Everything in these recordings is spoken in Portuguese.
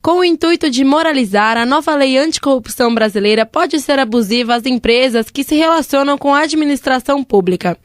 Com o intuito de moralizar, a nova lei anticorrupção brasileira pode ser abusiva às empresas que se relacionam com a administração pública.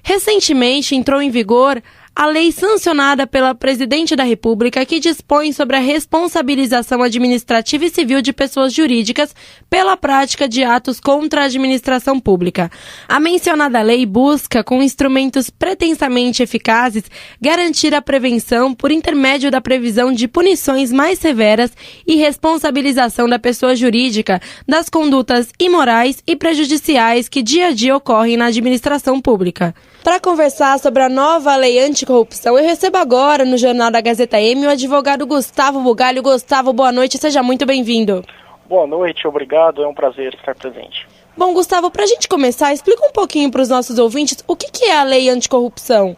Recentemente entrou em vigor a lei sancionada pela Presidente da República que dispõe sobre a responsabilização administrativa e civil de pessoas jurídicas pela prática de atos contra a administração pública. A mencionada lei busca, com instrumentos pretensamente eficazes, garantir a prevenção por intermédio da previsão de punições mais severas e responsabilização da pessoa jurídica das condutas imorais e prejudiciais que dia a dia ocorrem na administração pública. Para conversar sobre a nova lei anticorrupção, eu recebo agora no Jornal da Gazeta M o advogado Gustavo Bugalho. Gustavo, boa noite, seja muito bem-vindo. Boa noite, obrigado, é um prazer estar presente. Bom, Gustavo, para a gente começar, explica um pouquinho para os nossos ouvintes o que é a lei anticorrupção.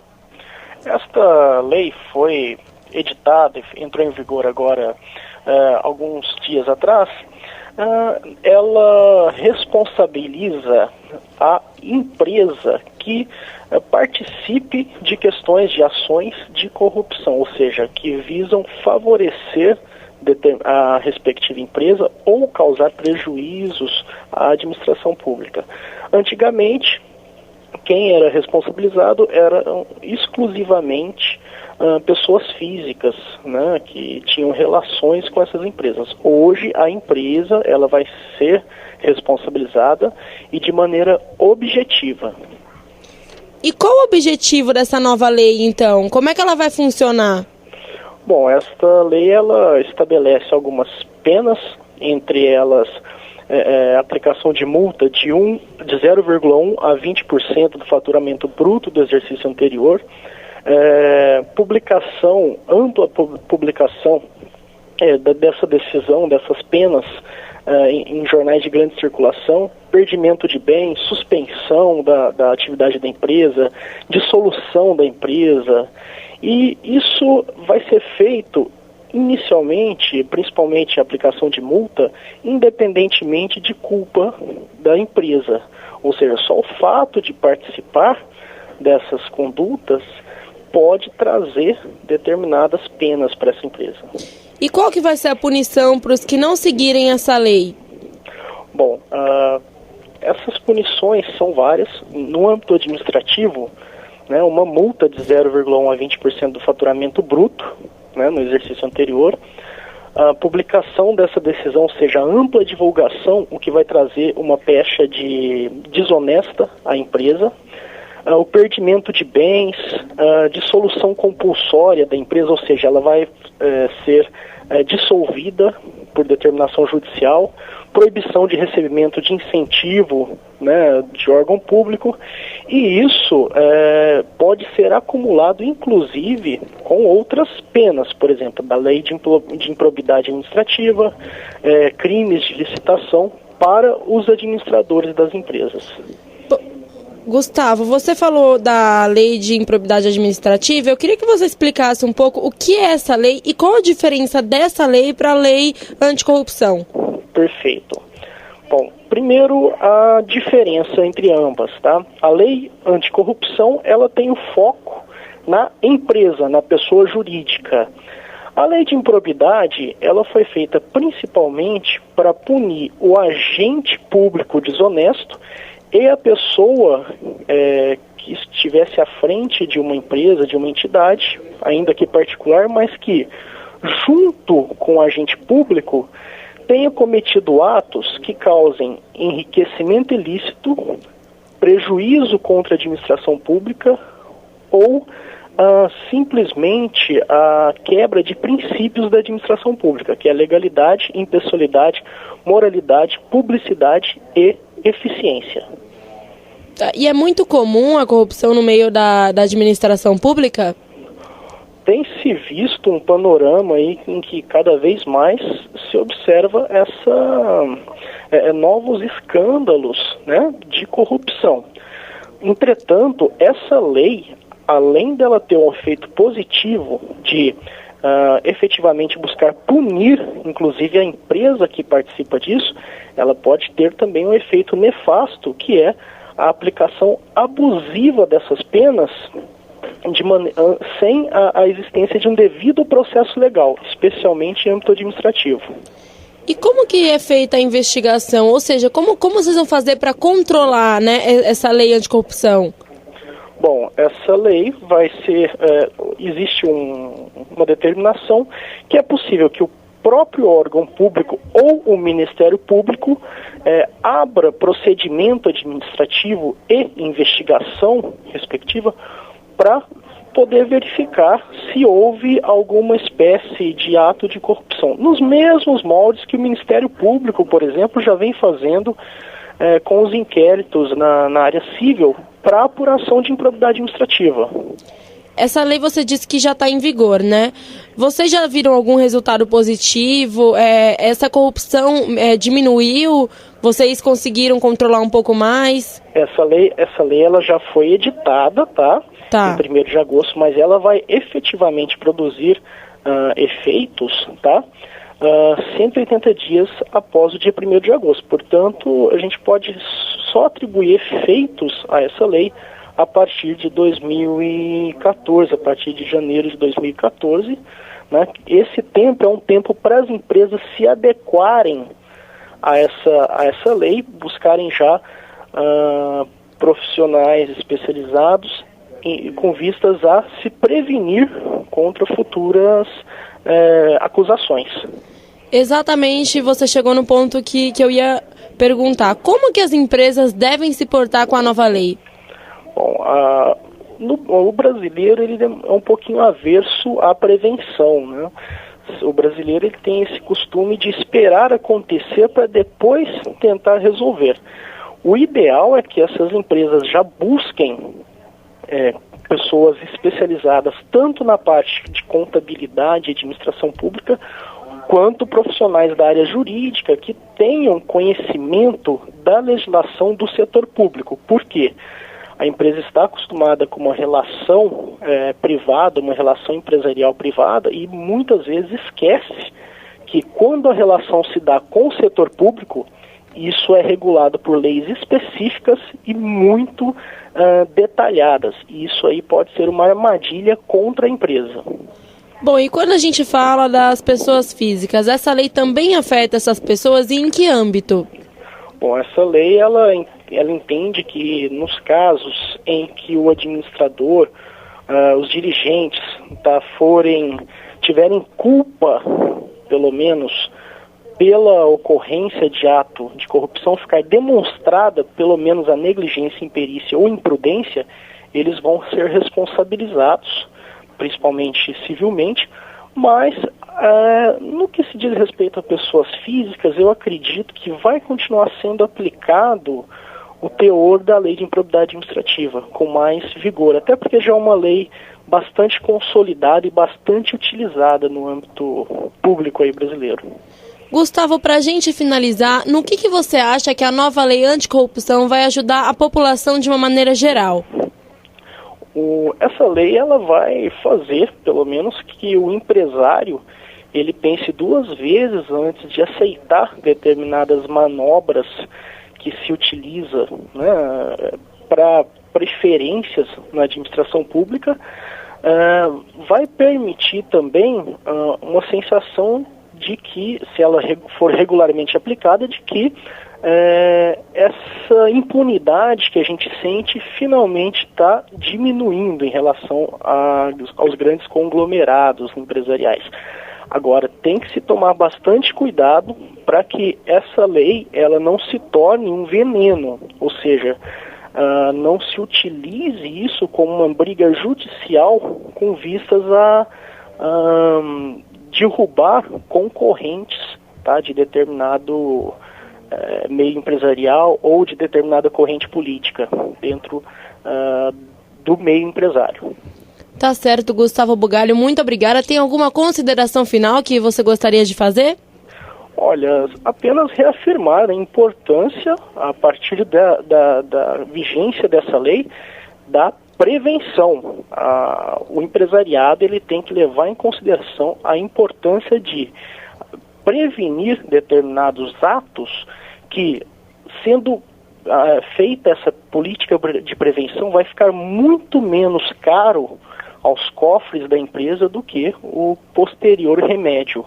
Esta lei foi editada, entrou em vigor agora alguns dias atrás. Ela responsabiliza a empresa que participe de questões de ações de corrupção, ou seja, que visam favorecer a respectiva empresa ou causar prejuízos à administração pública. Antigamente, quem era responsabilizado eram exclusivamente pessoas físicas, né, que tinham relações com essas empresas. Hoje a empresa ela vai ser responsabilizada e de maneira objetiva. E qual o objetivo dessa nova lei, então? Como é que ela vai funcionar? Bom, esta lei ela estabelece algumas penas, entre elas a aplicação de multa de 0,1 a 20% do faturamento bruto do exercício anterior, ampla publicação dessa decisão, dessas penas em jornais de grande circulação, perdimento de bens, suspensão da atividade da empresa, dissolução da empresa, e isso vai ser feito inicialmente, principalmente a aplicação de multa, independentemente de culpa da empresa, ou seja, só o fato de participar dessas condutas pode trazer determinadas penas para essa empresa. E qual que vai ser a punição para os que não seguirem essa lei? Bom, essas punições são várias. No âmbito administrativo, né, uma multa de 0,1 a 20% do faturamento bruto, né, no exercício anterior, a publicação dessa decisão, ou seja, a ampla divulgação, o que vai trazer uma pecha desonesta à empresa, o perdimento de bens, a dissolução compulsória da empresa, ou seja, ela vai ser dissolvida por determinação judicial, proibição de recebimento de incentivo, né, de órgão público, e isso pode ser acumulado, inclusive, com outras penas, por exemplo, da lei de improbidade administrativa, crimes de licitação para os administradores das empresas. Gustavo, você falou da lei de improbidade administrativa. Eu queria que você explicasse um pouco o que é essa lei e qual a diferença dessa lei para a lei anticorrupção. Perfeito. Bom, primeiro a diferença entre ambas, tá? A lei anticorrupção, ela tem o foco na empresa, na pessoa jurídica. A lei de improbidade, ela foi feita principalmente para punir o agente público desonesto e a pessoa que estivesse à frente de uma empresa, de uma entidade, ainda que particular, mas que, junto com o agente público, tenha cometido atos que causem enriquecimento ilícito, prejuízo contra a administração pública ou simplesmente a quebra de princípios da administração pública, que é legalidade, impessoalidade, moralidade, publicidade e eficiência. E é muito comum a corrupção no meio da administração pública? Tem se visto um panorama aí em que cada vez mais se observa novos escândalos, né, de corrupção. Entretanto, essa lei, além dela ter um efeito positivo de efetivamente buscar punir, inclusive, a empresa que participa disso, ela pode ter também um efeito nefasto, que é a aplicação abusiva dessas penas sem a existência de um devido processo legal, especialmente em âmbito administrativo. E como que é feita a investigação? Ou seja, como vocês vão fazer para controlar, né, essa lei anticorrupção? Bom, essa lei vai ser... existe uma determinação que é possível que o próprio órgão público ou o Ministério Público abra procedimento administrativo e investigação respectiva para poder verificar se houve alguma espécie de ato de corrupção. Nos mesmos moldes que o Ministério Público, por exemplo, já vem fazendo com os inquéritos na área civil para apuração de improbidade administrativa. Essa lei você disse que já está em vigor, né? Vocês já viram algum resultado positivo? Essa corrupção diminuiu? Vocês conseguiram controlar um pouco mais? Essa lei ela já foi editada, tá? Em 1º de agosto, mas ela vai efetivamente produzir efeitos, tá? 180 dias após o dia 1º de agosto. Portanto, a gente pode só atribuir efeitos a essa lei a partir de 2014, a partir de janeiro de 2014. Né? Esse tempo é um tempo para as empresas se adequarem a essa lei, buscarem já profissionais especializados com vistas a se prevenir contra futuras acusações. Exatamente, você chegou no ponto que eu ia perguntar. Como que as empresas devem se portar com a nova lei? Bom, o brasileiro ele é um pouquinho averso à prevenção, né? O brasileiro ele tem esse costume de esperar acontecer para depois tentar resolver. O ideal é que essas empresas já busquem pessoas especializadas tanto na parte de contabilidade e administração pública, quanto profissionais da área jurídica que tenham conhecimento da legislação do setor público. Por quê? A empresa está acostumada com uma relação privada, uma relação empresarial privada, e muitas vezes esquece que quando a relação se dá com o setor público, isso é regulado por leis específicas e muito detalhadas. E isso aí pode ser uma armadilha contra a empresa. Bom, e quando a gente fala das pessoas físicas, essa lei também afeta essas pessoas e em que âmbito? Bom, essa lei ela entende que nos casos em que o administrador, os dirigentes tiverem culpa, pelo menos, pela ocorrência de ato de corrupção, ficar demonstrada pelo menos a negligência, imperícia ou imprudência, eles vão ser responsabilizados, principalmente civilmente, mas no que se diz respeito a pessoas físicas, eu acredito que vai continuar sendo aplicado o teor da lei de improbidade administrativa, com mais vigor, até porque já é uma lei bastante consolidada e bastante utilizada no âmbito público aí brasileiro. Gustavo, para a gente finalizar, no que você acha que a nova lei anticorrupção vai ajudar a população de uma maneira geral? Essa lei ela vai fazer, pelo menos, que o empresário ele pense 2 vezes antes de aceitar determinadas manobras que se utiliza, né, para preferências na administração pública. Vai permitir também uma sensação de que, se ela for regularmente aplicada, de que essa impunidade que a gente sente finalmente está diminuindo em relação aos grandes conglomerados empresariais. Agora, tem que se tomar bastante cuidado para que essa lei ela não se torne um veneno, ou seja, não se utilize isso como uma briga judicial com vistas a derrubar concorrentes, tá, de determinado meio empresarial ou de determinada corrente política dentro do meio empresário. Tá certo, Gustavo Bugalho, muito obrigada. Tem alguma consideração final que você gostaria de fazer? Olha, apenas reafirmar a importância, a partir da vigência dessa lei, da prevenção. O empresariado ele tem que levar em consideração a importância de prevenir determinados atos que, sendo feita essa política de prevenção, vai ficar muito menos caro aos cofres da empresa do que o posterior remédio.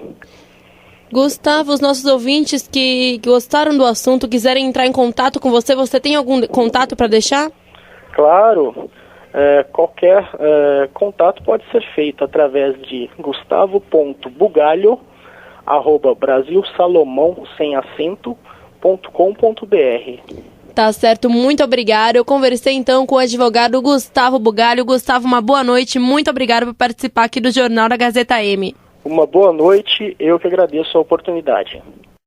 Gustavo, os nossos ouvintes que gostaram do assunto, quiserem entrar em contato com você, você tem algum contato para deixar? Claro, qualquer contato pode ser feito através de gustavo.bugalho@brasilsalomão.com.br. Tá certo, muito obrigado. Eu conversei então com o advogado Gustavo Bugalho. Gustavo, uma boa noite, muito obrigado por participar aqui do Jornal da Gazeta M. Uma boa noite, eu que agradeço a oportunidade.